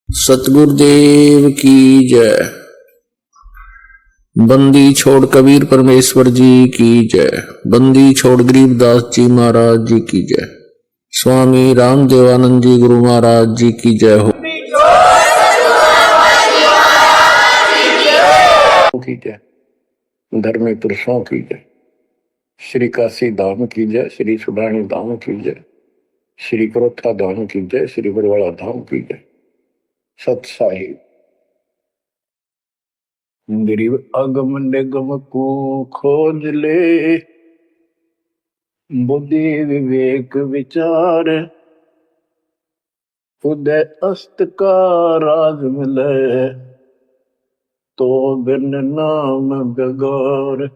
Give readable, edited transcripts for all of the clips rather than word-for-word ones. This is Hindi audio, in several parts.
सतगुरुदेव की जय। बंदी छोड़ कबीर परमेश्वर जी की जय। बंदी छोड़ गरीबदास जी महाराज जी की जय। स्वामी रामदेवानंद जी गुरु महाराज जी की जय हो की जय। धर्मी पुरुषों की जय। श्री काशी धाम की जय। श्री सुडानी धाम की जय। श्री क्रोथा धाम की जय। श्री बरवाड़ा धाम की जय। सत साहिब गरीब अगम निगम को खोज ले, बुद्धि विवेक विचार, उदय अस्त का राज मिले, तो बिन नाम बेगार।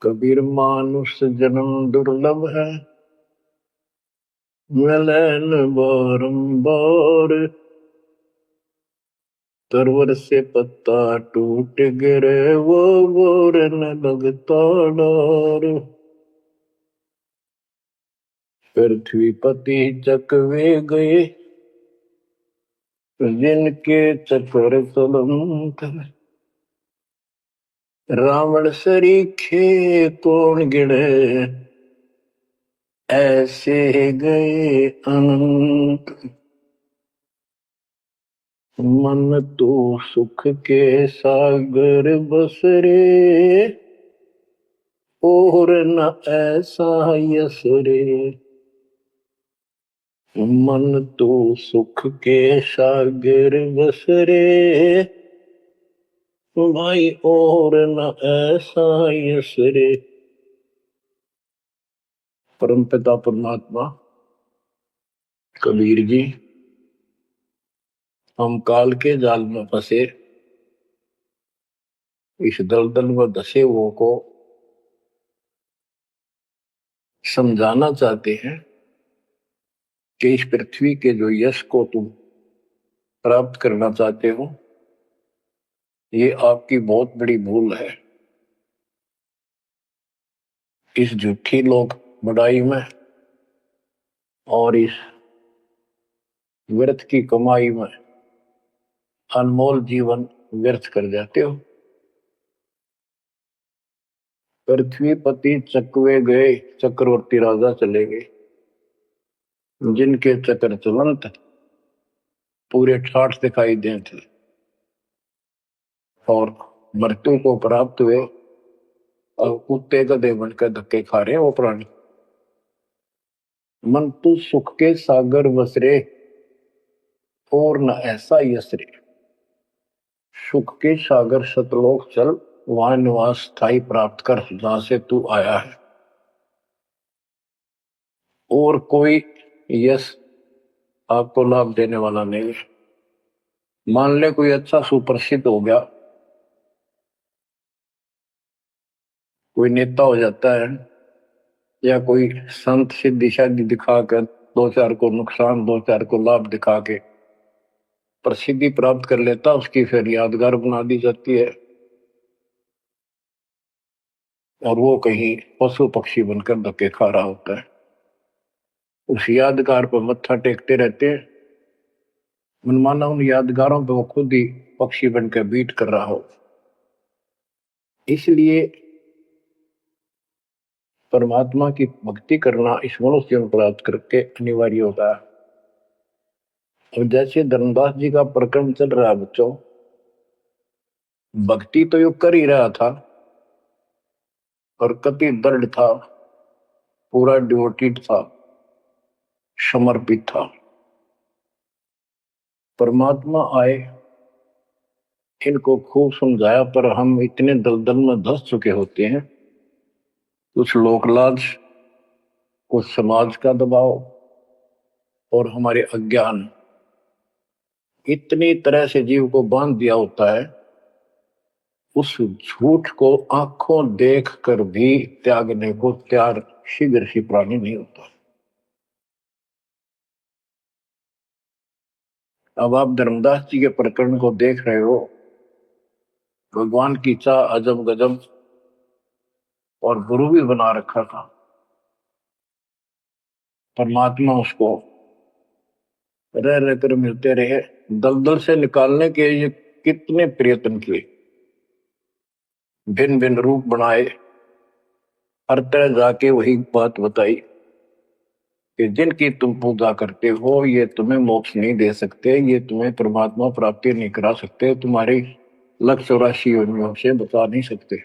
कबीर मानुष जन्म दुर्लभ है, मिले न बारंबार। तरवर से पत्ता टूट गिरे, वो बोर न लगता डार। पृथ्वी पति चकवे गए, जिनके चक्कर चलंत। रावण सरीखे कौन गिने, ऐसे गए अनंत। मन तो सुख के सागर बसरे, और न ऐसा यस रे। मन तो सुख के सागर बसरे, भाई और न ऐसा यस रे। परमपिता परमात्मा कबीर जी, हम काल के जाल में फंसे इस दलदल में धसे हुओं को समझाना चाहते हैं कि इस पृथ्वी के जो यश को तुम प्राप्त करना चाहते हो, ये आपकी बहुत बड़ी भूल है। इस झूठी लोक बड़ाई में और इस व्यर्थ की कमाई में अनमोल जीवन व्यर्थ कर जाते हो। पृथ्वी पति चकवे गए, चक्रवर्ती राजा चले गए, जिनके चक्र चलंत पूरे ठाठ दिखाई देते और मृत्यु को प्राप्त हुए और कुत्ते गधे बनकर धक्के खा रहे हैं वो प्राणी। मन तू सुख के सागर बसरे, और न ऐसा यसरे। सुख के सागर सतलोक चल, वहां निवास स्थायी प्राप्त कर जहां से तू आया है। और कोई यश आपको लाभ देने वाला नहीं है। मान ले कोई अच्छा सुप्रसिद्ध हो गया, कोई नेता हो जाता है, या कोई संत सिद्धि शादी दिखाकर दो चार को नुकसान दो चार को लाभ दिखा के प्रसिद्धि प्राप्त कर लेता, उसकी फिर यादगार बना दी जाती है और वो कहीं पशु पक्षी बनकर धक्के खा रहा होता है। उस यादगार पर मत्था टेकते रहते हैं, मनमाना उन यादगारों पर वो खुद ही पक्षी बनकर बीट कर रहा हो। इसलिए परमात्मा की भक्ति करना इस मनुष्य जीवन प्राप्त करके अनिवार्य होता है। और जैसे धर्मदास जी का प्रकरण चल रहा है बच्चों, भक्ति तो यो कर ही रहा था और कति दृढ़ था, पूरा डिवोटेड था, समर्पित था। परमात्मा आए, इनको खूब समझाया, पर हम इतने दलदल में धंस चुके होते हैं, कुछ लोकलाज, कुछ समाज का दबाव और हमारे अज्ञान इतनी तरह से जीव को बांध दिया होता है, उस झूठ को आंखों देख कर भी त्यागने को तैयार शीघ्र ही प्राणी नहीं होता। अब आप धर्मदास जी के प्रकरण को देख रहे हो, भगवान की चाह अजब गजब और गुरु भी बना रखा था। परमात्मा उसको रह रह कर मिलते रहे। दलदल से निकालने के ये कितने प्रयत्न किए, भिन्न भिन्न रूप बनाए, हर तरह जाके वही बात बताई कि जिनकी तुम पूजा करते हो ये तुम्हें मोक्ष नहीं दे सकते, ये तुम्हें परमात्मा प्राप्ति नहीं करा सकते, तुम्हारी लक्ष्य 84 योनियों से बचा नहीं सकते।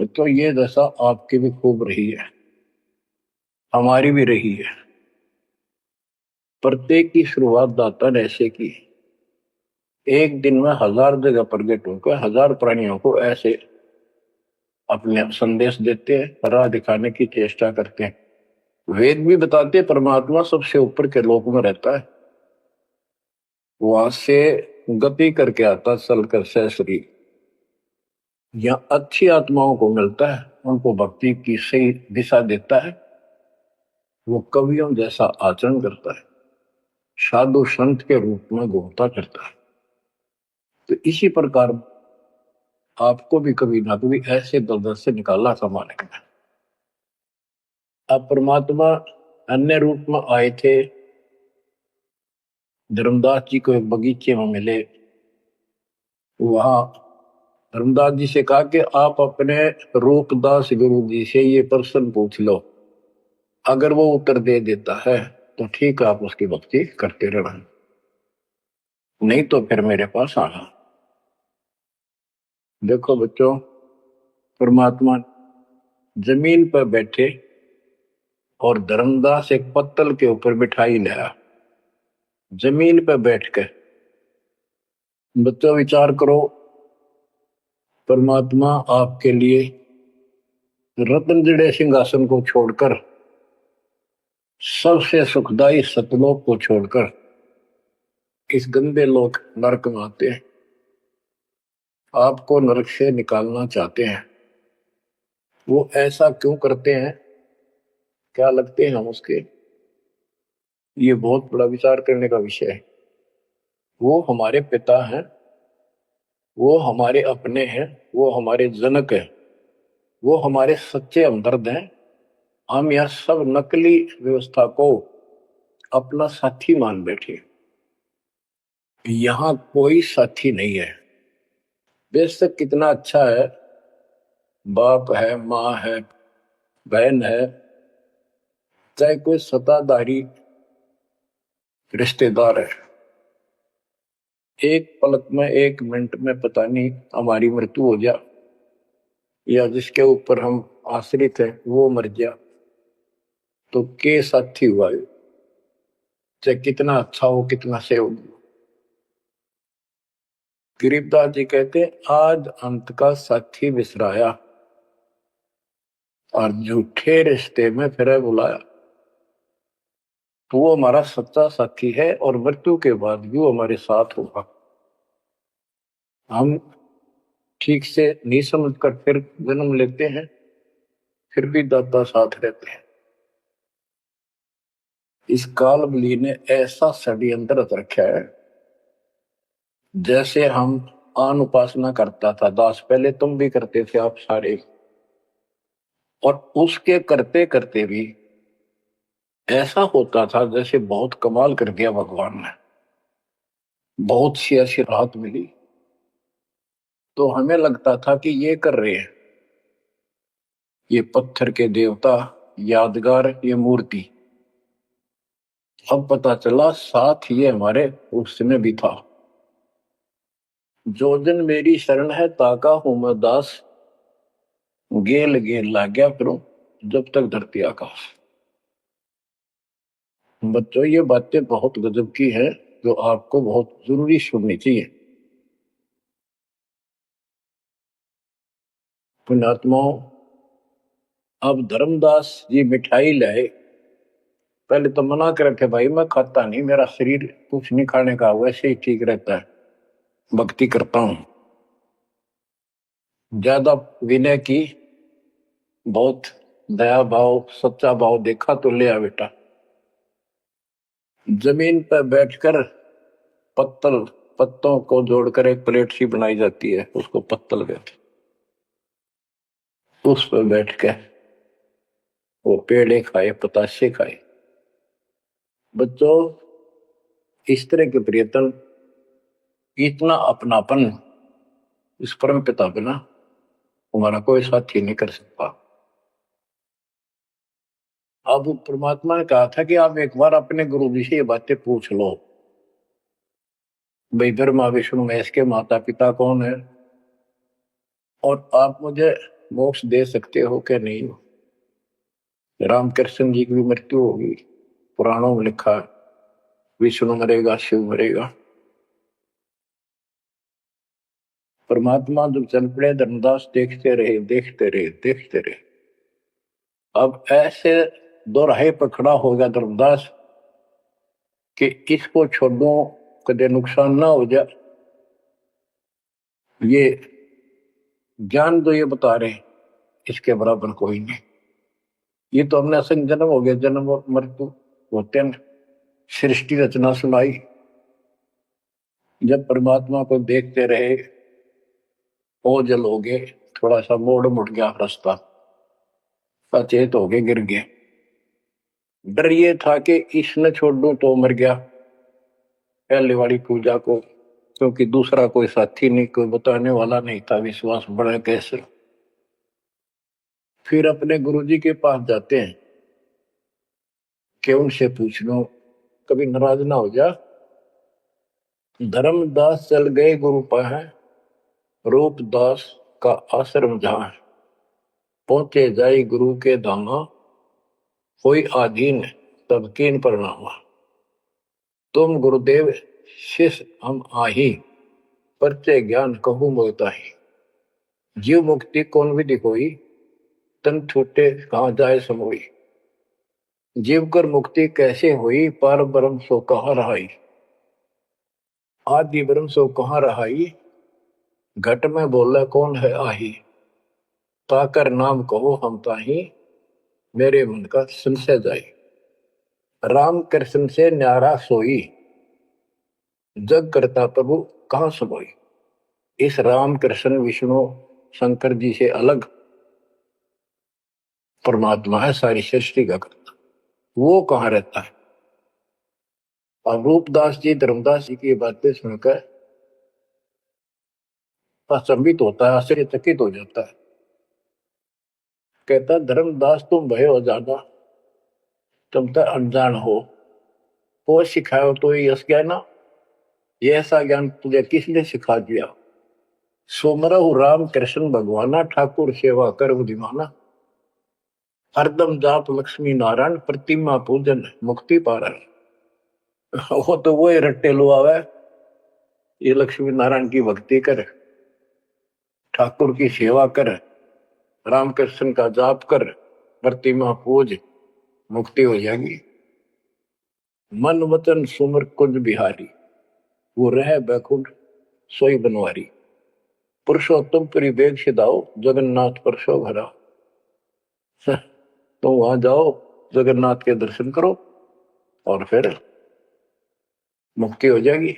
तो ये दशा आपकी भी खूब रही है, हमारी भी रही है। प्रत्येक की शुरुआत दाता ने ऐसे की, एक दिन में 1000 जगह प्रकट होकर 1000 प्राणियों को ऐसे अपने संदेश देते हैं, राह दिखाने की चेष्टा करते हैं। वेद भी बताते हैं परमात्मा सबसे ऊपर के लोक में रहता है, वहां से गति करके आता चल कर सहसरी, या अच्छी आत्माओं को मिलता है, उनको भक्ति की सही दिशा देता है, वो कवियों जैसा आचरण करता है, साधु संत के रूप में घूमता करता है। तो इसी प्रकार आपको भी कभी ना कभी ऐसे दलदल से निकाला था मालिक ने। अब परमात्मा अन्य रूप में आए थे, धर्मदास जी को एक बगीचे में मिले, वहां धर्मदास जी से कहा कि आप अपने रूपदास गुरु जी से ये प्रश्न पूछ लो, अगर वो उत्तर दे देता है तो ठीक है, आप उसकी भक्ति करते रहना, नहीं तो फिर मेरे पास आना। देखो बच्चों, परमात्मा जमीन पर बैठे और धर्मदास एक पत्तल के ऊपर मिठाई लाया, जमीन पर बैठकर। बच्चों विचार करो, परमात्मा आपके लिए रत्न जड़े सिंहासन को छोड़कर, सबसे सुखदाई सतलोक को छोड़कर इस गंदे लोक नरक में आते हैं, आपको नरक से निकालना चाहते हैं। वो ऐसा क्यों करते हैं, क्या लगते हैं हम उसके, ये बहुत बड़ा विचार करने का विषय है। वो हमारे पिता हैं, वो हमारे अपने हैं, वो हमारे जनक हैं, वो हमारे सच्चे हमदर्द हैं। हम यह सब नकली व्यवस्था को अपना साथी मान बैठे, यहां कोई साथी नहीं है। बेशक कितना अच्छा है, बाप है, माँ है, बहन है, चाहे कोई सत्ताधारी रिश्तेदार है, एक पलक में, एक मिनट में पता नहीं हमारी मृत्यु हो जा, या जिसके ऊपर हम आश्रित हैं वो मर गया, तो के साथी हुआ, चाहे कितना अच्छा हो, कितना सेवक हो। गरीबदास जी कहते, आज अंत का साथी बिसराया और झूठे रिश्ते में फिर बुलाया। तो वो हमारा सच्चा साथी है और मृत्यु के बाद भी वो हमारे साथ होगा। हम ठीक से नहीं समझकर फिर जन्म लेते हैं, फिर भी दादा साथ रहते हैं। इस काल बली ने ऐसा षड्यंत्र रखा है, जैसे हम आन उपासना करता था दास, पहले तुम भी करते थे आप सारे, और उसके करते करते भी ऐसा होता था जैसे बहुत कमाल कर दिया भगवान ने, बहुत सी ऐसी राहत मिली, तो हमें लगता था कि ये कर रहे हैं, ये पत्थर के देवता, यादगार, ये मूर्ति। अब पता चला साथ ये हमारे उसमें भी था। जो दिन मेरी शरण है ताका हूं मैं दास, गेल गेल लाग्या करूं जब तक धरती आकाश। बच्चों ये बातें बहुत गजब की है, जो आपको बहुत जरूरी सुननी चाहिए। पुण्यात्माओं, अब धर्मदास जी मिठाई लाए, पहले तो मना कर रखे, भाई मैं खाता नहीं, मेरा शरीर कुछ नहीं खाने का, वैसे ही ठीक रहता है, भक्ति करता हूं। ज्यादा विनय की, बहुत दया भाव, सच्चा भाव देखा तो ले आ बेटा। जमीन पर बैठकर पत्तल, पत्तों को जोड़कर एक प्लेट सी बनाई जाती है, उसको पत्तल कहते, उस पर बैठ के वो पेड़े खाए, पताशे खाए। बच्चों, इस तरह के प्रयत्न, इतना अपनापन इस परम पिता बिना हमारा कोई साथी नहीं कर सकता। अब परमात्मा ने कहा था कि आप एक बार अपने गुरु जी से ये बातें पूछ लो, भाई ब्रह्मा विष्णु महेश के माता पिता कौन है और आप मुझे मोक्ष दे सकते हो कि नहीं। रामकृष्ण जी की भी मृत्यु होगी, पुराणों में लिखा है, विष्णु मरेगा शिव मरेगा। परमात्मा जब चल पड़े, धर्मदास देखते रहे देखते रहे देखते रहे। अब ऐसे दोराहे पर खड़ा हो गया धर्मदास कि इसको छोड़ो, कदे नुकसान ना हो जाए। ये ज्ञान जो ये बता रहे इसके बराबर कोई नहीं। ये तो हमने असंग जन्म हो गया, जन्म और मृत्यु होते हैं। सृष्टि रचना सुनाई, जब परमात्मा को देखते रहे, ओझल हो गए, थोड़ा सा मोड़ मुड़ गया रास्ता, सचेत हो गए, गिर गए। डर ये था कि इसने छोड़ दूं तो मर गया पहले वाली पूजा को, क्योंकि दूसरा कोई साथी नहीं, कोई बताने वाला नहीं था, विश्वास बढ़े कैसे। फिर अपने गुरुजी के पास जाते हैं कि उनसे पूछ लो, कभी नाराज ना हो जा। धर्मदास चल गए गुरु पर, रूपदास का आश्रम जहां, पहुंचे जाई गुरु के धामा, कोई आधीन तब कीन प्रणामा। तुम गुरुदेव शिष्य हम आही, परचे ज्ञान कहूं मोताही। जीव मुक्ति कौन विधि कोई, तन छूटे कहां जाए समोई। जीव कर मुक्ति कैसे हुई, पार ब्रह्म सो कहां रहाई। आदि ब्रह्म सो कहां रहाई, घट में बोला कौन है आही। ताकर नाम कहो हम ताही, मेरे मन का संशय जाई। राम कृष्ण से न्यारा सोई, जग करता प्रभु कहां समोई। इस राम कृष्ण विष्णु शंकर जी से अलग परमात्मा है, सारी सृष्टि का करता, वो कहां रहता है। और रूपदास जी धर्मदास जी की बातें सुनकर अचंभित होता है, आश्चर्यचकित हो जाता है। कहता धर्मदास तुम भय हो ज्यादा, तुम तो अनजान हो, वो सिखाओ तो ये यश ज्ञान, ये ऐसा ज्ञान तुझे किसने सिखा दिया। सोमरहु राम कृष्ण भगवाना, ठाकुर सेवा कर बुद्धिमाना। हरदम जाप लक्ष्मी नारायण, प्रतिमा पूजन मुक्ति पारण। वो तो वो रट्टे लो आवे, ये लक्ष्मी नारायण की भक्ति कर, ठाकुर की सेवा कर, रामकृष्ण का जाप कर, प्रतिमा पूज, मुक्ति हो जाएगी। मन वचन सुमर कुंज बिहारी, वो रह बैकुंठ सोई बनवारी। पुरुषोत्तम परिवेग सिधाओ, जगन्नाथ परसो भरा। तो वहां जाओ, जगन्नाथ के दर्शन करो और फिर मुक्ति हो जाएगी।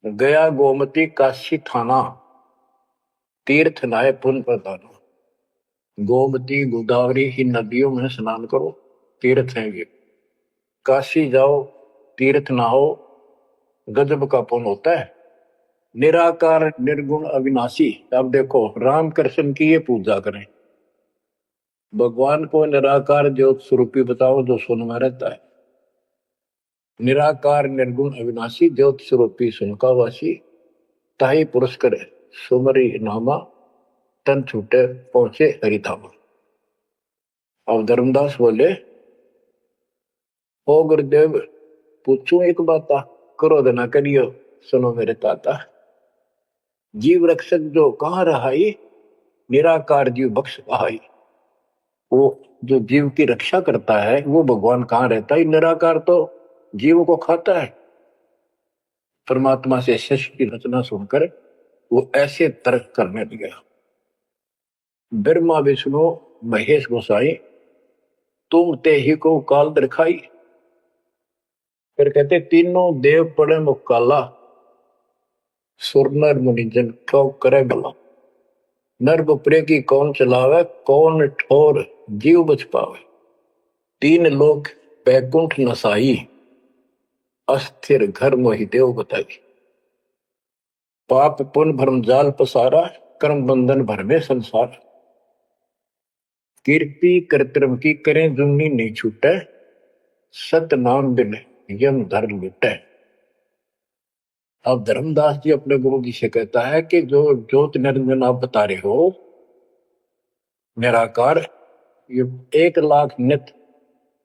गया गोमती काशी थाना, तीर्थ नाय पुन प्रदान। गोमती गोदावरी ही नदियों में स्नान करो, तीर्थ है ये। काशी जाओ, तीर्थ नहाओ, गजब का पुण्य होता है। निराकार निर्गुण अविनाशी, अब देखो राम कृष्ण की ये पूजा करें, भगवान को निराकार ज्योत स्वरूपी बताओ जो सुन में रहता है। निराकार निर्गुण अविनाशी, ज्योत स्वरूपी सुनकावासी, ताही पुरुष करे सुमरी नामा, तन छूटे पहुंचे हरिधामा। अब धर्मदास बोले, ओ गुरुदेव पूछू एक बात, क्रोध ना करियो सुनो मेरे ताता। जीव रक्षक जो कहाँ रहाई, निराकार जीव बख्श पाई। वो जो जीव की रक्षा करता है वो भगवान कहाँ रहता है, निराकार तो जीव को खाता है। परमात्मा से शिष्य की रचना सुनकर वो ऐसे तर्क करने लगे। ब्रह्मा विष्णु महेश गोसाई, तुम ते ही को काल दिखाई। फिर कहते तीनों देव पड़े मुकाला, सुर नर मुनि जन क्यों करे भला। नर बपरे की कौन चलावे, कौन ठोर जीव बच पावे। तीन लोग बैकुंठ नसाई, अस्थिर घर मोहि देव बताई। पाप पुण्य भरम जाल पसारा, कर्म बंधन भर में संसार। कीर्ति कर्तव्य की करें जुम्नी नहीं छूटे, सत नाम बिन यम धर लुटे। अब धर्मदास जी अपने गुरु जी से कहता है कि जो ज्योत निरंजन आप बता रहे हो निराकार, ये 1,00,000 नित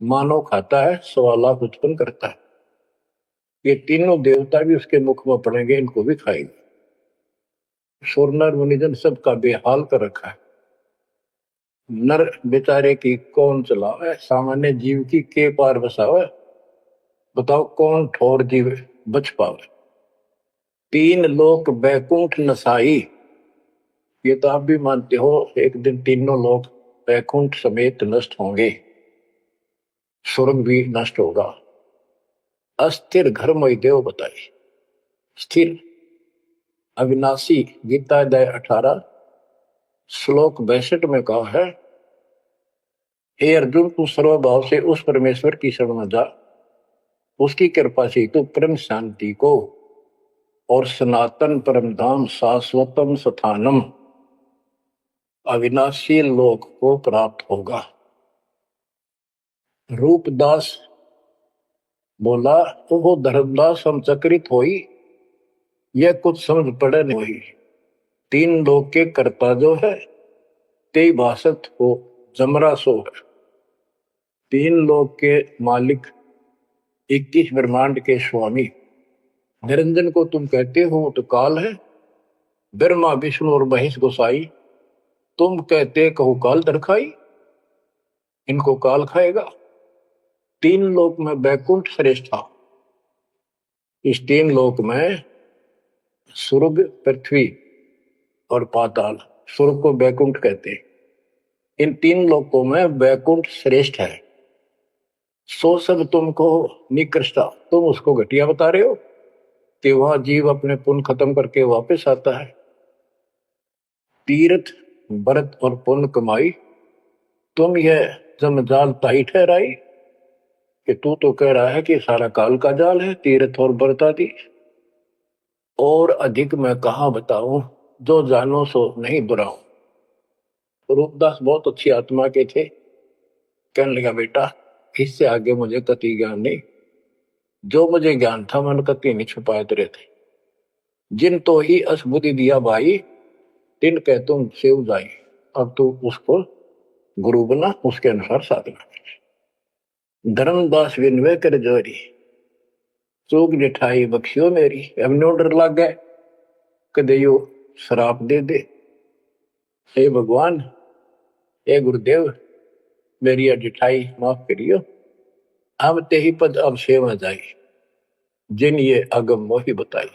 मानव खाता है, 1,25,000 उत्पन्न करता है। ये तीनों देवता भी उसके मुख में पड़ेंगे, इनको भी खाएंगे। सुरनर मुनिजन सबका बेहाल कर रखा है। नर बेचारे की कौन चलावे, सामान्य जीव की के पार बसावे। बताओ कौन ठोर जीव बच पावे। 3 लोक बैकुंठ नसाई, ये तो आप भी मानते हो एक दिन तीनों लोग बैकुंठ समेत नष्ट होंगे, स्वर्ग भी नष्ट होगा। अस्थिर घर मोहि देव बताई। स्थिर अविनाशी, गीता अध्याय 18 श्लोक 62 में कहा है, हे अर्जुन तू सर्वभाव से उस परमेश्वर की शरण में जा, उसकी कृपा से तू परम शांति को और सनातन परम धाम शाश्वतम स्थानम अविनाशी लोक को प्राप्त होगा। रूपदास बोला, वो धर्मदास हम चक्रित होई, यह कुछ समझ पड़े नहीं। 3 लोक के कर्ता जो है ते भाषत हो जमरा सो है। 3 लोक के मालिक 21 ब्रह्मांड के स्वामी निरंजन को तुम कहते हो तो काल है। ब्रह्मा विष्णु और महेश गोसाई तुम कहते कहो काल दरखाई, इनको काल खाएगा। 3 लोक में बैकुंठ श्रेष्ठ था। इस 3 लोक में स्वर्ग, पृथ्वी और पाताल, स्वर्ग को बैकुंठ कहते हैं। इन 3 लोकों में बैकुंठ श्रेष्ठ है। सो सब तुमको निकृष्टा, तुम उसको घटिया बता रहे हो कि वह जीव अपने पुण्य खत्म करके वापस आता है। तीर्थ व्रत और पुण्य कमाई, तुम यह जमजाल ताई ठहराई कि तू तो कह रहा है कि सारा काल का जाल है, तीर्थ और व्रत आदि। और अधिक मैं कहा बताऊं, जो जानो सो नहीं बुराऊं। रूपदास बहुत अच्छी आत्मा के थे। कहने लगा बेटा इससे आगे मुझे कति ज्ञान नहीं, जो मुझे ज्ञान था मैंने कति नहीं छुपाए तेरे थे। जिन तो ही असबुद्धि दिया भाई, तिन कह तुम सेव जाई। अब तू उसको गुरु बना, उसके अनुसार साधना। धर्मदास विनय कर जोरी, चूक निठाई बख्शियो मेरी। अब नो डर लग गए कदे यो श्राप दे दे। हे भगवान, हे गुरुदेव, मेरी अजिठाई माफ करियो। अब ते ही पद अब सेवा जाई, जिन ये अगम मोही बताई।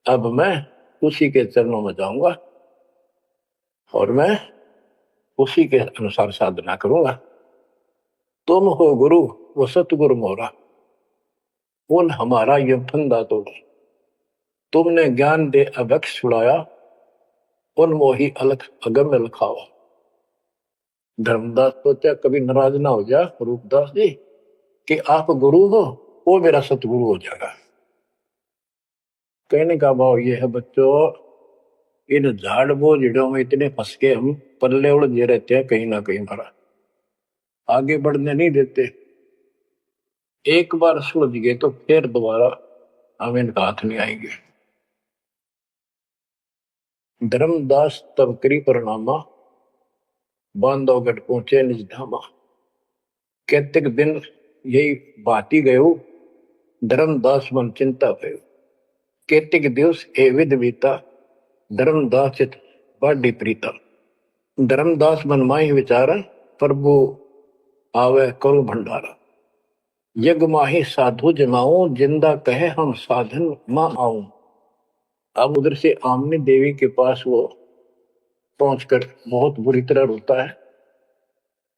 अब मैं उसी के चरणों में जाऊंगा और मैं उसी के अनुसार साधना करूंगा। तुम हो गुरु वो सतगुरु मोरा, उन हमारा ये फंदा तोड़ा। तुमने ज्ञान दे अभक्ष छुड़ाया, उन मोही अलख अगम में लखावा। धर्मदास सोचा कभी नाराज ना हो जा रूपदास जी कि आप गुरु हो, वो मेरा सतगुरु हो जाएगा। कहने का भाव ये है बच्चों, इन झाड़ बोझड़ों में इतने फंस के हम पल्ले उलझे रहते हैं, कहीं ना कहीं हमारा आगे बढ़ने नहीं देते। एक बार सुलझ गए तो फिर दोबारा हम इनका हाथ नहीं आएंगे। धर्मदास तब करी परिणामा, बांधवगढ़ पहुंचे निज धामा। कैतिक दिन यही बाती गयो, धर्मदास मन चिंता भयो। कैतिक दिवस ए विध बीता, धर्मदास चित बाढ़ी प्रीता। धर्मदास मन माही विचारा, प्रभु आवे करो भंडारा। यज्ञ माही साधु जमाऊं, जिंदा कहे हम साधन मां आऊं। अब उधर से आमने देवी के पास वो पहुंचकर बहुत बुरी तरह रोता है।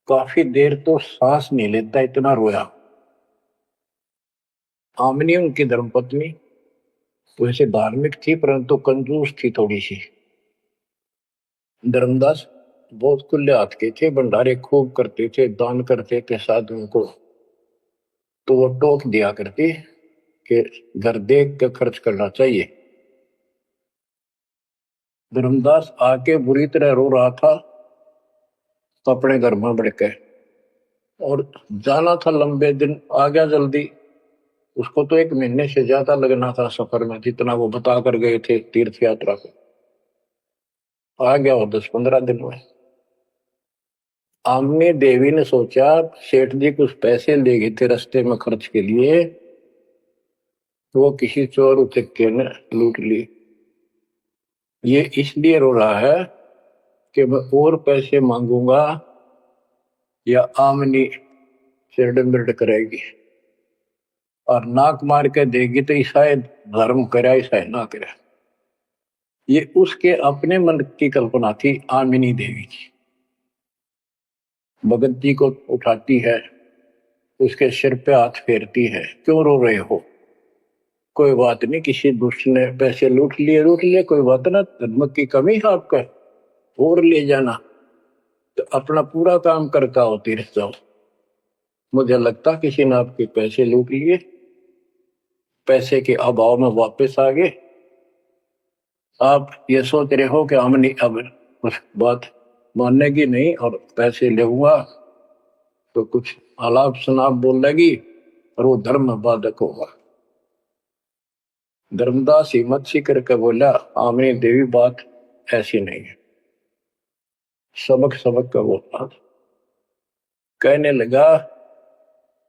काफी देर तो सांस नहीं लेता, इतना रोया। आमनी उनकी धर्मपत्नी वैसे धार्मिक थी परंतु कंजूस थी थोड़ी सी। धर्मदास बहुत खुले हाथ के थे, भंडारे खूब करते थे, दान करते थे साधुओं को। तो वो टोक दिया करती कि घर देख के खर्च करना चाहिए। धर्मदास आके बुरी तरह रो रहा था, तो अपने घर में बढ़ के, और जाना था लंबे दिन, आ गया जल्दी। उसको तो 1 महीने से ज्यादा लगना था सफर में, जितना वो बता कर गए थे तीर्थ यात्रा को। आ गया वो 10-15 दिन में। आमनी देवी ने सोचा सेठ जी कुछ पैसे ले गए थे रास्ते में खर्च के लिए, तो वो किसी चोर उचक्के ने लूट ली। ये इसलिए रो रहा है कि मैं और पैसे मांगूंगा या आमनी सिरड मिरड करेगी, और नाक मार के देगी तो शायद धर्म करे शायद ना करे। ये उसके अपने मन की कल्पना थी आमिनी देवी की। भगत जी को उठाती है, उसके सिर पे हाथ फेरती है, क्यों रो रहे हो? कोई बात नहीं, किसी दुष्ट ने पैसे लूट लिए, कोई बात ना, धर्म की कमी है आपका, और ले जाना, तो अपना पूरा काम करता हो तीर्थ जाओ। मुझे लगता किसी ने आपके पैसे लूट लिए, पैसे के अभाव में वापस आ गए। आप ये सोच रहे हो कि हमने अब कुछ बात मानेगी नहीं और पैसे लेऊंगा तो कुछ आलाप शनाप बोल लेगी और वो धर्म बाधक होगा। धर्मदास हिम्मत सी करके बोला, आमनी देवी बात ऐसी नहीं है। सबक सबक का बोला, कहने लगा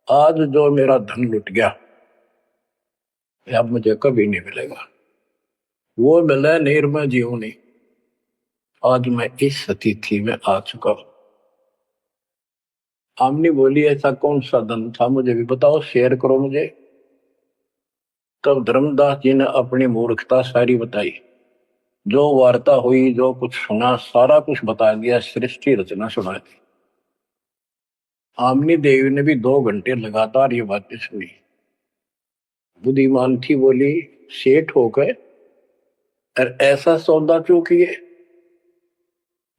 आज जो मेरा धन लुट गया अब मुझे कभी नहीं मिलेगा, वो मिला नहीं, मैं जीऊं नहीं। आज मैं इस स्थिति में आ चुका हूं। आमनी बोली ऐसा कौन सा धन था, मुझे भी बताओ, शेयर करो मुझे। तब धर्मदास जी ने अपनी मूर्खता सारी बताई, जो वार्ता हुई, जो कुछ सुना, सारा कुछ बता दिया, सृष्टि रचना सुना दी। आमनी देवी ने भी 2 घंटे लगातार ये बातें सुनी। बुद्धिमान थी, बोली सेठ हो गए और ऐसा सौदा चूकिए,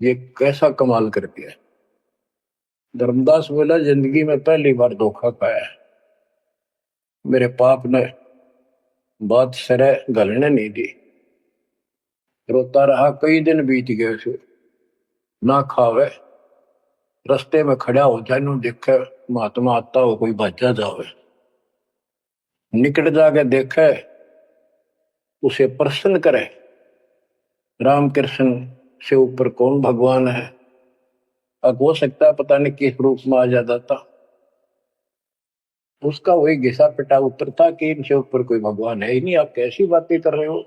ये कैसा कमाल कर दिया। धर्मदास बोला जिंदगी में पहली बार धोखा पाया है, मेरे पाप ने बात सरे गलने नहीं दी। रोता रहा, कई दिन बीत गए उसे, ना खावे, रास्ते में खड़ा हो जाए, नु देखे महात्मा आता हो, कोई भाजा जावे, निकट जाके देखे, उसे प्रश्न करे, राम कृष्ण से ऊपर कौन भगवान है। अब हो सकता है पता नहीं किस रूप में आ जाता था। उसका वही घिसा पिटा उत्तर था कि इनसे ऊपर कोई भगवान है ही नहीं, आप कैसी बातें कर रहे हो।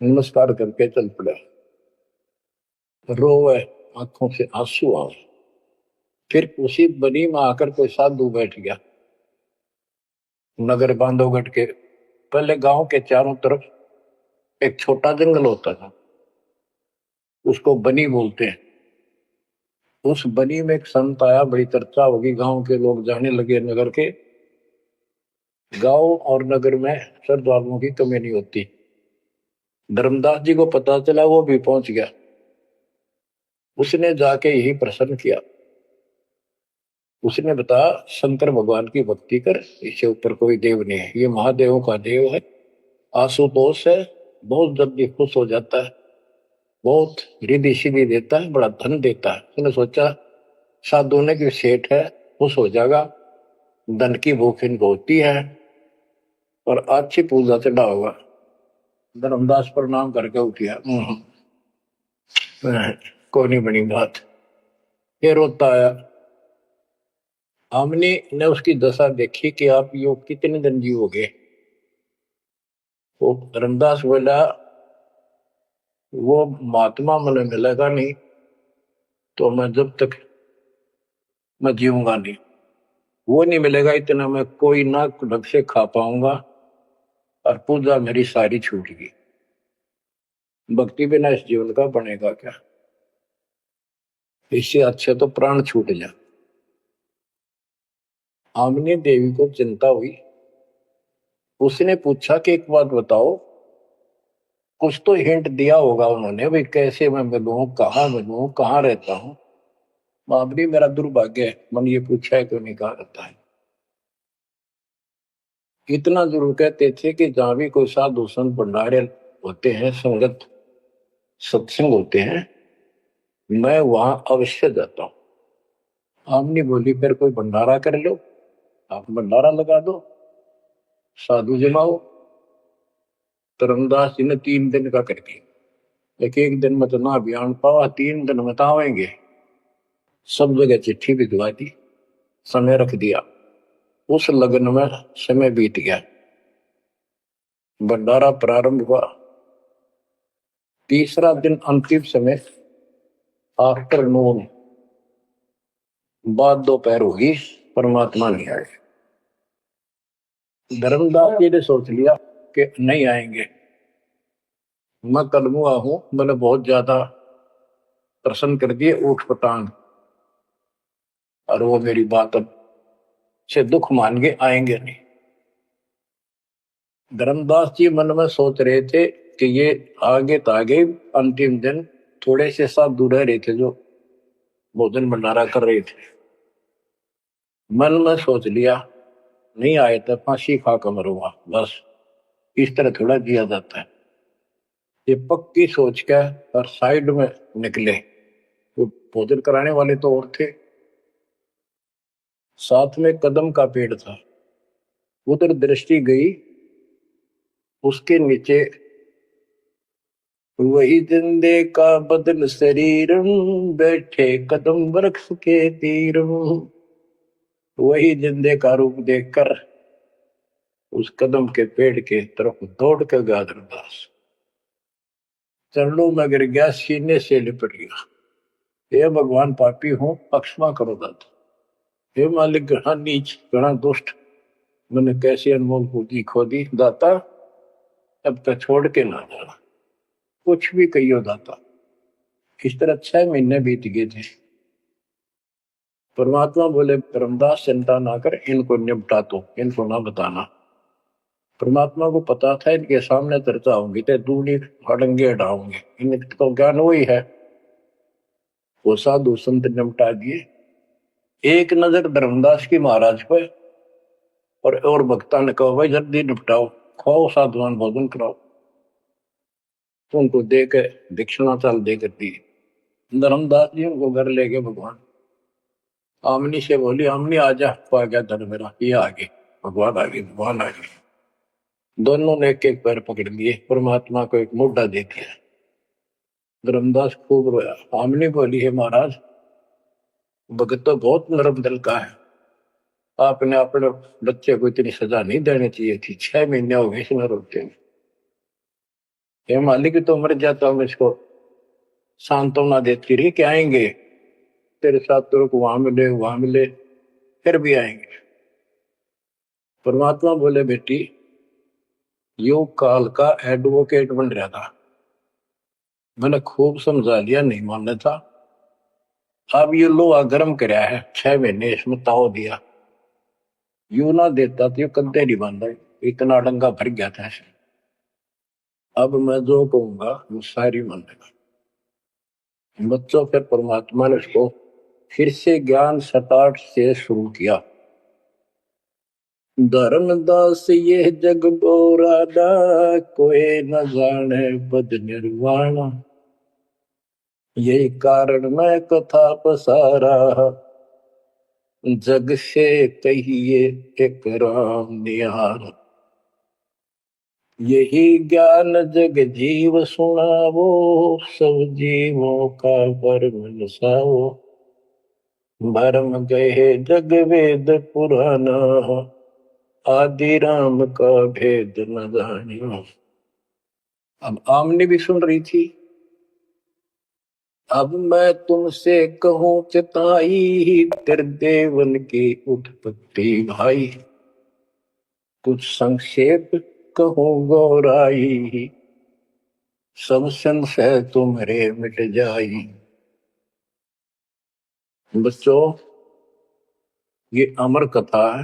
नमस्कार करके चल पड़ा, रोवे, आंखों से आंसू आए। फिर उसी बनी में आकर कोई साधु बैठ गया, नगर बांधवगढ़ के पहले गांव के चारों तरफ एक छोटा जंगल होता था, उसको बनी बोलते हैं। उस बनी में एक संत आया, बड़ी चर्चा होगी, गांव के लोग जाने लगे, नगर के, गांव और नगर में श्रद्धालुओं की कमी नहीं होती। धर्मदास जी को पता चला, वो भी पहुंच गया। उसने जाके यही प्रश्न किया, उसने बताया शंकर भगवान की भक्ति कर, इससे ऊपर कोई देव नहीं है, ये महादेवों का देव है। आशुतोष है, बहुत जल्दी खुश हो जाता है, बहुत रिद्धि सिद्धि देता है, बड़ा धन देता है। उसने सोचा साधु ने कि सेठ है, खुश हो जाएगा, धन की भूख इनको होती है और अच्छी पूजा चढ़ा होगा। धर्मदास प्रणाम करके उठिया, कोई नहीं बनी बात। ये रोता आया। हमने ने उसकी दशा देखी कि आप यो कितने दिन जीवोगे। वो धर्मदास बोला वो महात्मा मुझे मिलेगा नहीं तो मैं जब तक मैं जीऊंगा नहीं, वो नहीं मिलेगा इतना मैं कोई ना ढंग से खा पाऊंगा और पूजा मेरी सारी छूट गई। भक्ति बिना इस जीवन का बनेगा क्या, इससे अच्छे तो प्राण छूट जा। आमनी देवी को चिंता हुई, उसने पूछा कि एक बात बताओ, कुछ तो हिंट दिया होगा उन्होंने, भाई कैसे मैं मिलूं, कहाँ रहता हूं। बाबरी मेरा दुर्भाग्य है, मन ये पूछा है क्यों नहीं कहा रहता है। इतना जरूर कहते थे कि जहां भी कोई साधु संत भंडारे होते हैं, संगत सत्संग होते हैं, मैं वहां अवश्य जाता हूं। आमनी बोली फिर कोई भंडारा कर लो, आप भंडारा लगा दो, साधु जमाओ। तो रामदास जी ने 3 दिन का कर दिया। एक दिन में तो ना बयान पावा, 3 दिन में तो आवेंगे। सब जगह चिट्ठी भिजवा दी, समय रख दिया। उस लगन में समय बीत गया, भंडारा प्रारंभ हुआ। तीसरा दिन अंतिम समय, आफ्टरनून, बाद दोपहर होगी, परमात्मा नहीं आए। धर्मदास जी ने सोच लिया कि नहीं आएंगे, मैं कलमुआ हूं, मैंने बहुत ज्यादा प्रसन्न कर दिए ऊट पटांग, और वो मेरी बात अब से दुख मान के आएंगे नहीं। धर्मदास जी मन में सोच रहे थे कि ये आगे तो आगे, अंतिम दिन थोड़े से साधु रह रहे थे जो भोजन भंडारा कर रहे थे। मन में सोच लिया नहीं आए तो फांसी खा कर मरूंगा, बस इस तरह थोड़ा जिया जाता है। ये पक्की सोच के और साइड में निकले। वो भोजन कराने वाले तो और थे, साथ में कदम का पेड़ था। उधर दृष्टि गई, उसके नीचे वही जिंदे का बदन शरीर, बैठे कदम वृक्ष के तीर। वही जिंदे का रूप देखकर उस कदम के पेड़ के तरफ दौड़ कर गया धर्मदास। चरणों में गिर गया, सीने से लिपट गया। हे भगवान, पापी हूं, क्षमा करो दाता। हे मालिक, घना नीच, घना दुष्ट, मैंने कैसी अनमोल पूंजी खो दी दाता, अब तक छोड़ के ना जाना, कुछ भी कहियो दाता। इस तरह 6 महीने बीत गए थे। परमात्मा बोले धर्मदास चिंता ना कर, इनको निपटा दो, इनको ना बताना। परमात्मा को पता था इनके सामने चर्चा होगी तो दूनी हड़ंगे हटाओगे, इनको ज्ञान वही है। वो साधु संत निपटा दिए। एक नजर धर्मदास की महाराज पे, और भक्ता ने कहा भाई जल्दी निपटाओ, खाओ साधुवान भोजन कराओ। तो उनको दे के दक्षिणा चाल दे कर दी। धर्मदास जी उनको घर ले गए भगवान। आमनी से बोली, आमनी आजा, आ गया धन मेरा, ये आगे भगवान आगे, भगवान आगे। दोनों ने एक एक पैर पकड़ लिए, परमात्मा को एक मुद्दा दे दिया। धर्मदास खूब रोया। आमनी बोली, है महाराज, भगत तो बहुत नरम दिल का है, आपने अपने बच्चे को इतनी सजा नहीं देनी चाहिए थी। 6 महीने हो गए इसमें रोते हुए। हे मालिक, तो मर जाता हूं, इसको सांत्वना देती रही कि आएंगे तेरे साथ, तेरे को वहां मिले वहां मिले, फिर भी आएंगे। परमात्मा बोले, बेटी योग काल का एडवोकेट बन रहा था, मैंने खूब समझा लिया, नहीं मानना था। अब ये लोहा गर्म कराया है, 6 महीने इसमें ताव दिया, यू ना देता तो ये कद्दे नहीं बांधा, इतना डंगा भर गया था ऐसे। अब मैं जो कहूंगा वो सारी मानेगा। बच्चों, फिर परमात्मा ने उसको फिर से ज्ञान सटाट से शुरू किया। धर्मदास ये जग बोराना, कोई न जाने पद निर्वाणा। यही कारण मैं कथा पसारा, जग से कहिए एक राम निहार। यही ज्ञान जग जीव सुनावो, सब जीवों का भरम नसावो। भरम गए जग वेद पुराना, आदि राम का भेद न जानियो। अब आमने भी सुन रही थी। अब मैं तुमसे कहूं चिताई, त्रिदेवन की उत्पत्ति भाई। कुछ संक्षेप कहूं गौराई, सब संशय तुम्हारे मिट जाई। बच्चों, ये अमर कथा है,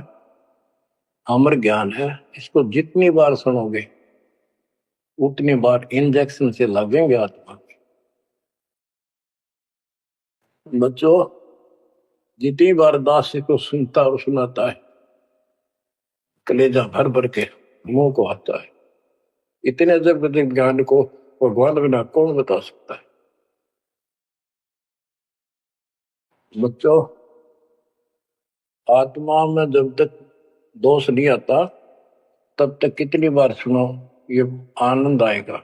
अमर ज्ञान है। इसको जितनी बार सुनोगे उतनी बार इंजेक्शन से लगेंगे आत्मा में। बच्चों, जितनी बार दास को सुनता और सुनाता है, कलेजा भर भर के मुंह को आता है। इतने अजब अजब ज्ञान को भगवान बिना कौन बता सकता है। बच्चों, आत्मा में जब तक दोष नहीं आता तब तक कितनी बार सुनो, ये आनंद आएगा।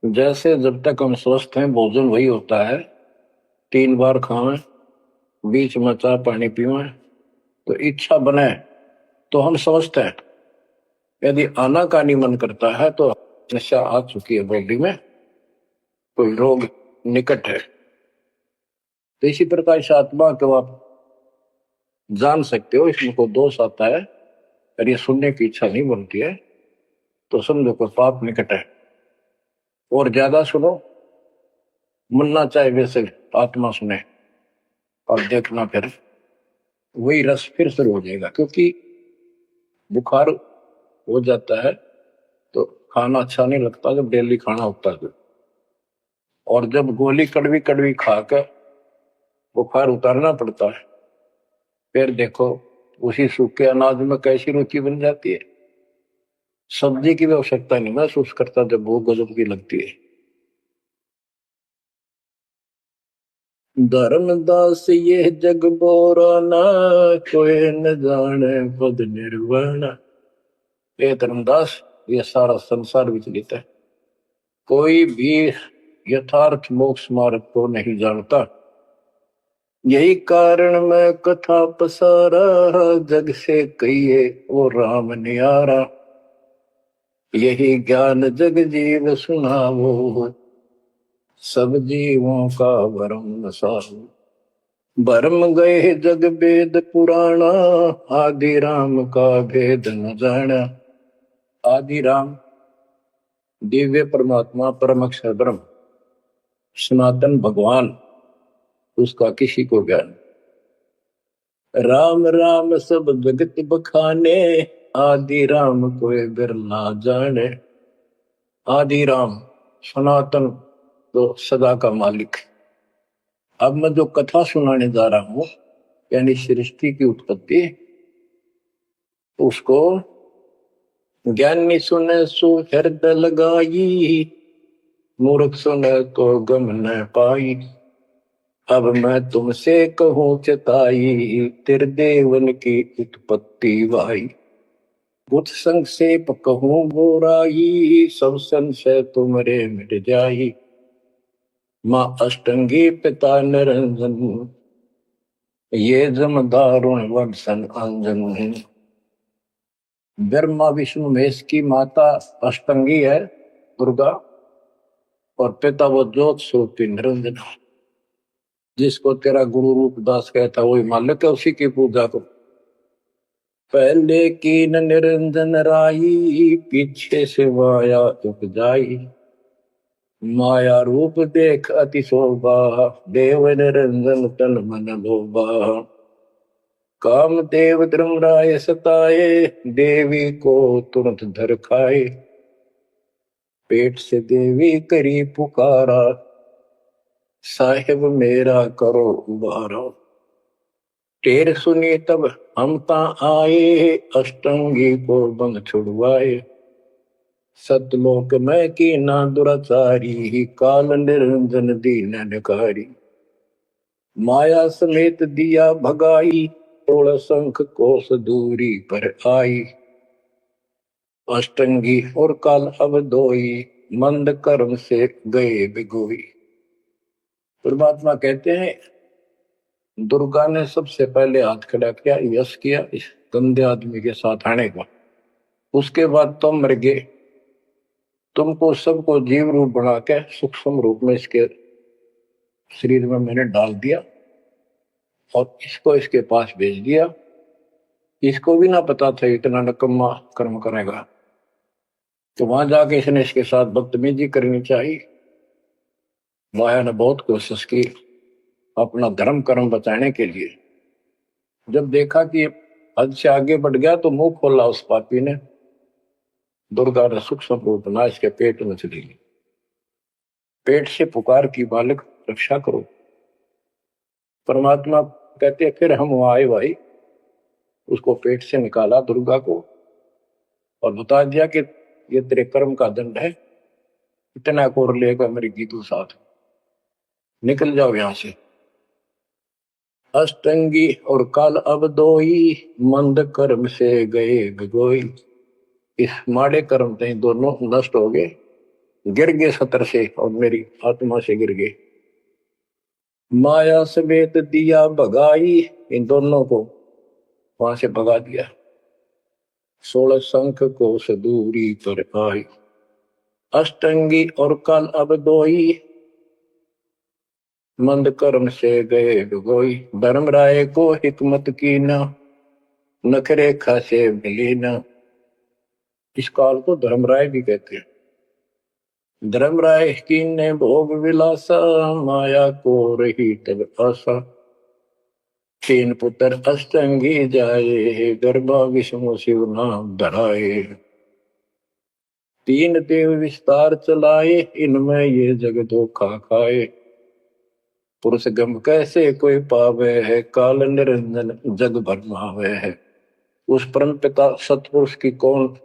जैसे जब तक हम स्वस्थ हैं भोजन वही होता है, 3 बार खाएं, बीच में चाय पानी पीवें, तो इच्छा बने तो हम स्वस्थ हैं। यदि आनाकानी मन करता है तो नशा आ चुकी है बॉडी में, कोई रोग निकट है। तो इसी प्रकार से आत्मा को आप जान सकते हो, इसमें कोई दोष आता है और ये सुनने की इच्छा नहीं बनती है तो समझो कोई पाप निकट है। और ज्यादा सुनो, मुन्ना चाहे वैसे आत्मा सुने और देखना, फिर वही रस फिर शुरू हो जाएगा। क्योंकि बुखार हो जाता है तो खाना अच्छा नहीं लगता जब डेली खाना होता है। और जब गोली कड़वी कड़वी खाकर बुखार उतारना पड़ता है, फिर देखो उसी सूखे अनाज में कैसी रुचि बन जाती है। सब्जी की भी आवश्यकता नहीं महसूस करता जब भूख गजब की लगती है। धर्मदास ये जग बोरा ना, कोई न जाने पद निर्वाण। ये धर्मदास, ये सारा संसार विचलित है, कोई भी यथार्थ मोक्ष मार्ग को नहीं जानता। यही कारण मैं कथा पसारा, जग से कहिए वो राम नियारा। यही ज्ञान जग जीव सुनावो, सब जीवों का भरम सारो। भरम गए जग वेद पुराणा, आदि राम का भेद न जाना। आदि राम दिव्य परमात्मा परम अक्षर ब्रह्म सनातन भगवान, उसका किसी को ज्ञान। राम राम सब जगत बखाने, आदि राम कोई बिरला जाने। आदि राम सनातन तो सदा का मालिक। अब मैं जो कथा सुनाने जा रहा हूं, यानी सृष्टि की उत्पत्ति, उसको ज्ञानी सुने सो हृदय लगाई, मूर्ख सुने तो गम न पाई। अब मैं तुमसे कहूं चताई, त्रिदेवन की उत्पत्ति वाई। बुत संक्षेप कहूं बोराई, सब संशय तुमरे मिट जाई। माँ अष्टंगी पिता निरंजन, ये जम दारुण वंशन अंजन। ब्रह्मा विष्णु महेश की माता अष्टंगी है दुर्गा, और पिता वो ज्योत स्वरूपी निरंजन। जिसको तेरा गुरु रूप दास कहता वही मालिक है, उसी की पूजा को। पहले कीन निरंजन राई, पीछे से माया उपजाई। माया रूप देख अति शोभा, देव निरंजन तन मन लोभा। काम देव धर्मराय सताए, देवी को तुरंत धर खाए। पेट से देवी करी पुकारा, साहिब मेरा करो उबारा। टेर सुनी तब हम ता आए, अष्टंगी को बंद छुड़वाए। सतलोक में की ना दुराचारी, काल निरंजन दीन निकारी। माया समेत दिया भगाई, 16 शंख कोस दूरी पर आई। अष्टंगी और काल अब दोई, मंद कर्म से गए बिगोई। परमात्मा कहते हैं दुर्गा ने सबसे पहले हाथ खड़ा किया, यश किया इस गंदे आदमी के साथ आने का। उसके बाद तुम मर गए, तुमको सबको जीव रूप बना के सूक्ष्म रूप में इसके शरीर में मैंने डाल दिया और इसको इसके पास भेज दिया। इसको भी ना पता था इतना नकम्मा कर्म करेगा, तो वहां जाके इसने इसके साथ बदतमीजी करनी चाहिए। माया ने बहुत कोशिश की अपना धर्म कर्म बचाने के लिए। जब देखा कि हद से आगे बढ़ गया तो मुंह खोला उस पापी ने। दुर्गा ने सूक्ष्म रूप बना इसके पेट में चली गई। पेट से पुकार की, बालक रक्षा करो। परमात्मा कहते फिर हम वहां आए भाई, उसको पेट से निकाला दुर्गा को, और बता दिया कि ये तेरे कर्म का दंड है, इतना कोर लेगा मेरी गीतू साथ, निकल जाओ यहां से। अष्टंगी और काल अब दोई, मंद कर्म से गए भिगोई। इस माड़े कर्म से दोनों नष्ट हो गए, गिर गए सतर से और मेरी आत्मा से गिर गए। माया समेत दिया भगाई, इन दोनों को वहां से भगा दिया। 16 शंख को दूरी पर आई, अष्टंगी और काल अब दोई, मंद कर्म से गए डुबोई। धर्मराय को हिकमत की न, नखरेखा से मिली न। इस काल को धर्मराय भी कहते हैं। धर्मराय की ने भोग विलासा, माया को रही तब आशा। 3 पुत्र अष्टंगी जाए, गर्भा विष्णु शिव नाम धराए। 3 देव विस्तार चलाए, इनमें ये जग धोखा खाए। पुरुष गम कैसे कोई पावे है, काल निरंजन जग भरमावे है। उस परम पिता सतपुरुष की कौन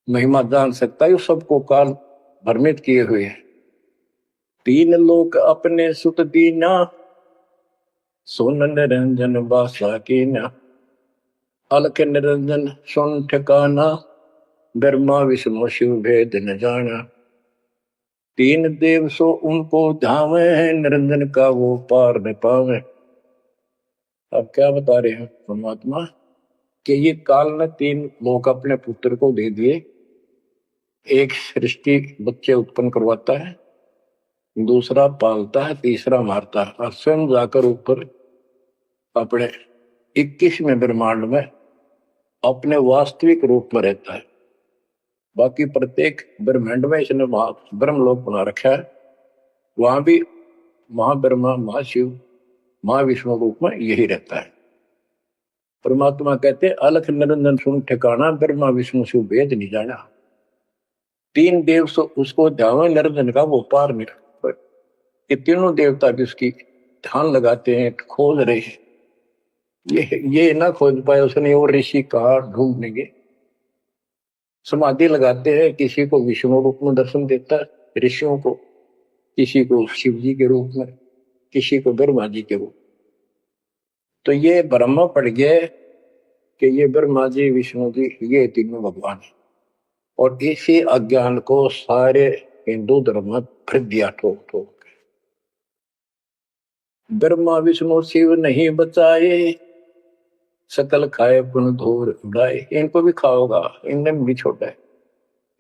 महिमा जान सकता है, सबको काल भ्रमित किए हुए है। 3 लोक अपने सुत दीना, सोन निरंजन बासा कीना। अलख निरंजन सुन ठिकाना, ब्रह्मा विष्णु शिव भेद न जाना। 3 देव सो उनको धावे, निरंजन का वो पार न पावे। अब क्या बता रहे हैं परमात्मा कि ये काल ने 3 लोक अपने पुत्र को दे दिए। एक सृष्टि बच्चे उत्पन्न करवाता है, दूसरा पालता है, तीसरा मारता है, और स्वयं जाकर ऊपर अपने 21वें ब्रह्मांड में अपने वास्तविक रूप में रहता है। बाकी प्रत्येक ब्रह्मांड में इसने ब्रह्मलोक बना रखा है, वहां भी महाब्रह्मा महाशिव महाविष्णु रूप में यही रहता है। परमात्मा कहते अलख निरंजन सुन ठिकाना, ब्रह्मा विष्णु शिव भेद नहीं जाना। 3 देव सो उसको ध्यान, निरंजन का वो पार नहीं। ये तीनों देवता भी उसकी ध्यान लगाते हैं, खोज रहे हैं। ये ना खोज पाए उसने, वो ऋषि कहा ढूंढनेंगे। समाधि लगाते हैं, किसी को विष्णु रूप में दर्शन देता है ऋषियों को, किसी को शिव जी के रूप में, किसी को ब्रह्मा जी के रूप। तो ये ब्रह्म पड़ गए कि ये ब्रह्मा जी विष्णु जी ये तीनों भगवान है। और इसी अज्ञान को सारे हिंदू धर्म में भर दिया ठोक ठोक। ब्रह्मा विष्णु शिव नहीं बचाए, सकल खाए पुन धूर उड़ाए। इनको भी खाओगा, इनने भी छोड़ा है।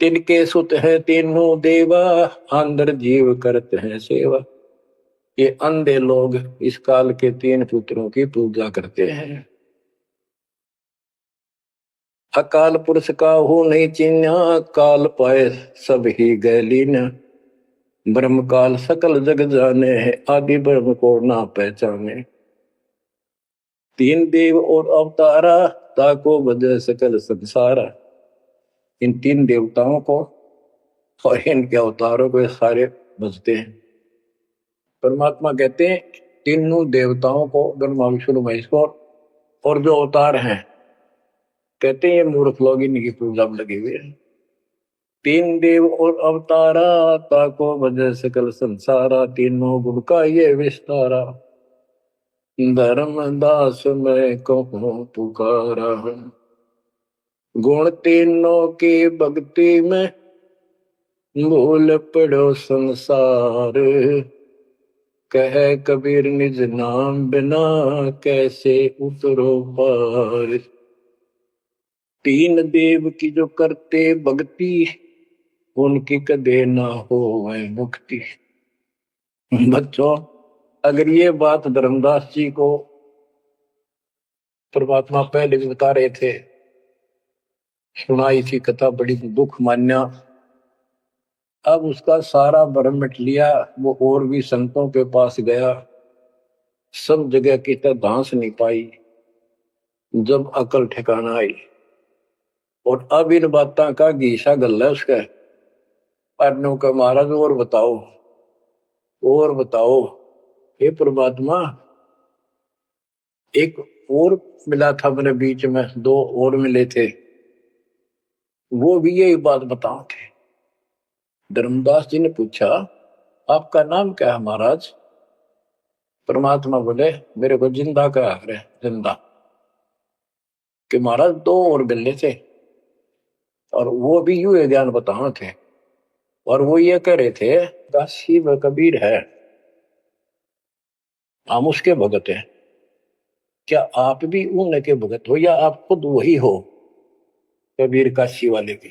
तिनके सुत है तीनों देवा, अंदर जीव करते हैं सेवा। ये अंधे लोग इस काल के 3 पुत्रों की पूजा करते हैं। अकाल पुरुष का हो नहीं चिन्ह, काल पाए सब ही गैलीन। ब्रह्म काल सकल जग जाने है, आदि ब्रह्म को ना पहचाने। 3 देव और अवतारा, ताको बजे सकल संसारा। इन 3 देवताओं को और इनके अवतारों को सारे बजते हैं। परमात्मा कहते हैं तीनों देवताओं को, ब्रह्मा विष्णु महेश को, और जो अवतार हैं कहते हैं ये मूर्ख लोग इनकी पूजा में लगे हुए हैं। 3 देव और अवतारा, ताको बजे सकल संसारा। तीनों गुण का ये विस्तारा, धर्म दास मैं कहूँ पुकारा। गुण तीनों की भक्ति में, भूल पड़ो संसार। कह कबीर निज नाम बिना, कैसे उतरो पार। 3 देव की जो करते भक्ति, उनकी कदे ना हो वह मुक्ति। बच्चों, अगर ये बात धर्मदास जी को परमात्मा पहले भी बता रहे थे, सुनाई थी कथा, बड़ी दुख मान्या। अब उसका सारा भ्रम मिट लिया। वो और भी संतों के पास गया, सब जगह की तरह धांस नहीं पाई। जब अकल ठिकाना आई, और अब इन बातों का घीसा गल है उसका। अर्नो का महाराज और बताओ, और बताओ। हे परमात्मा, एक और मिला था मेरे बीच में, 2 और मिले थे। वो भी यही बात बताओ थे। धर्मदास जी ने पूछा, आपका नाम क्या है महाराज? परमात्मा बोले, मेरे को जिंदा का है, जिंदा। कि महाराज दो और बिल्ले थे, और वो भी यूं ही ज्ञान बताओ थे, और वो ये कह रहे थे, काशी में कबीर है, हम उसके भगत हैं। क्या आप भी उनके भगत हो, या आप खुद वही हो कबीर काशी वाले के?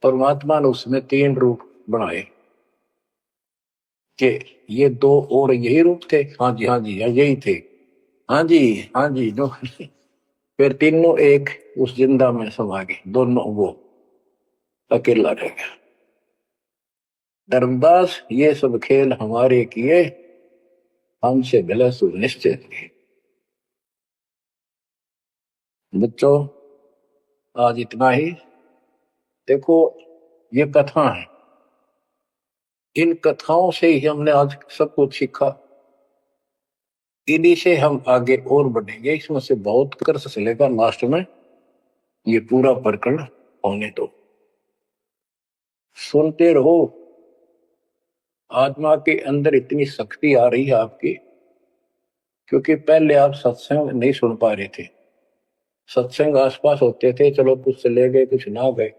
परमात्मा ने उसमें तीन रूप बनाए कि ये दो और यही रूप थे। हाँ जी, हाँ जी, यही थे। हाँ जी, हाँ जी, जो फिर तीनों एक उस जिंदा में समा गए, दोनों वो अकेला रह गया। धर्मदास, ये सब खेल हमारे किए, हमसे भले सुनिश्चित किए। बच्चों, आज इतना ही। देखो, ये कथा है, इन कथाओं से ही हमने आज सब कुछ सीखा। इन्हीं से हम आगे और बढ़ेंगे। इसमें से बहुत कर चलेगा, लास्ट में ये पूरा प्रकरण होने दो, सुनते रहो। आत्मा के अंदर इतनी शक्ति आ रही है आपकी, क्योंकि पहले आप सत्संग नहीं सुन पा रहे थे। सत्संग आसपास होते थे, चलो कुछ चले गए, कुछ ना गए।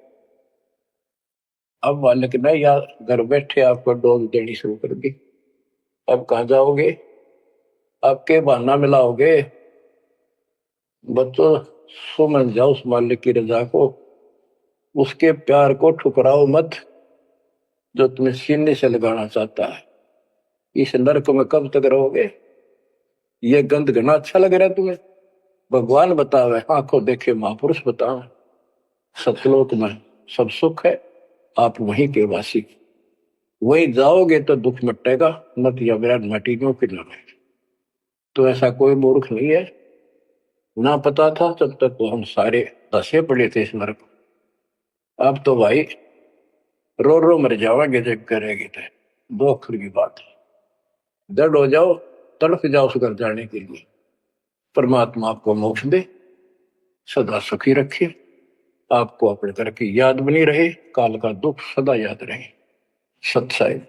अब मालिक ने यार घर बैठे आपको डोज देनी शुरू कर दी। अब कहाँ जाओगे? आपके बहाना मिलाओगे? बच्चों, सुमन जाओ उस मालिक की रजा को, उसके प्यार को ठुकराओ मत, जो तुम्हें सीने से लगाना चाहता है। इस नरक में कब तक रहोगे? ये गंध घना अच्छा लग रहा है तुम्हें? भगवान बतावे, आंखों देखे महापुरुष बतावे, सतलोक में सब सुख है, आप वहीं के वासी। वहीं जाओगे तो दुख मिटेगा, मत या विराट मटी क्यों फिर न। तो ऐसा कोई मूर्ख नहीं है, ना पता था तब तक तो हम सारे दसे पड़े थे इस नरक। अब तो भाई रो रो मर जाओगे जब करेगी तो। दो अक्षर की बात है, दर्द हो जाओ, तड़फ जाओ उस घर जाने के लिए। परमात्मा आपको मोक्ष दे, सदा सुखी रखे, आपको अपने घर की याद बनी रहे, काल का दुख सदा याद रहे। सत्साई।